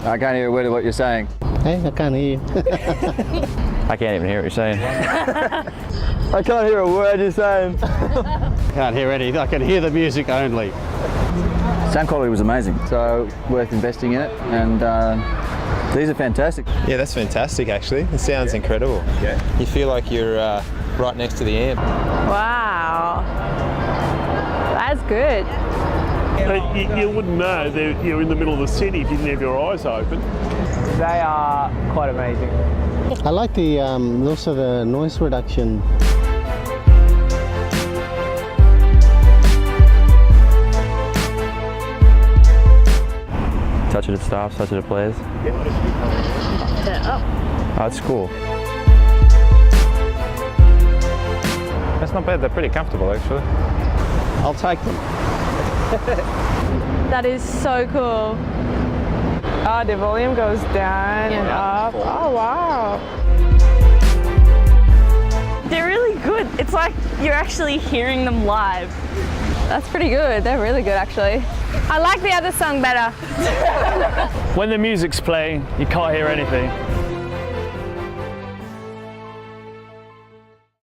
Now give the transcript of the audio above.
I can't hear a word of what you're saying. Hey, I can't hear you. I can't even hear what you're saying. I can't hear a word you're saying. Can't hear anything. I can hear the music only. Sound quality was amazing, so worth investing in it, and these are fantastic. Yeah, that's fantastic actually. It sounds incredible. Yeah. You feel like you're right next to the amp. Wow. That's good. You wouldn't know that you're in the middle of the city if you didn't have your eyes open. They are quite amazing. I like the also the noise reduction. Touch it, it stops. Touch it, it plays. Yeah. Oh, that's cool. That's not bad. They're pretty comfortable, actually. I'll take them. That is so cool. Oh, the volume goes down and up. Oh, wow. They're really good. It's like you're actually hearing them live. That's pretty good. They're really good, actually. I like the other song better. When the music's playing, you can't hear anything.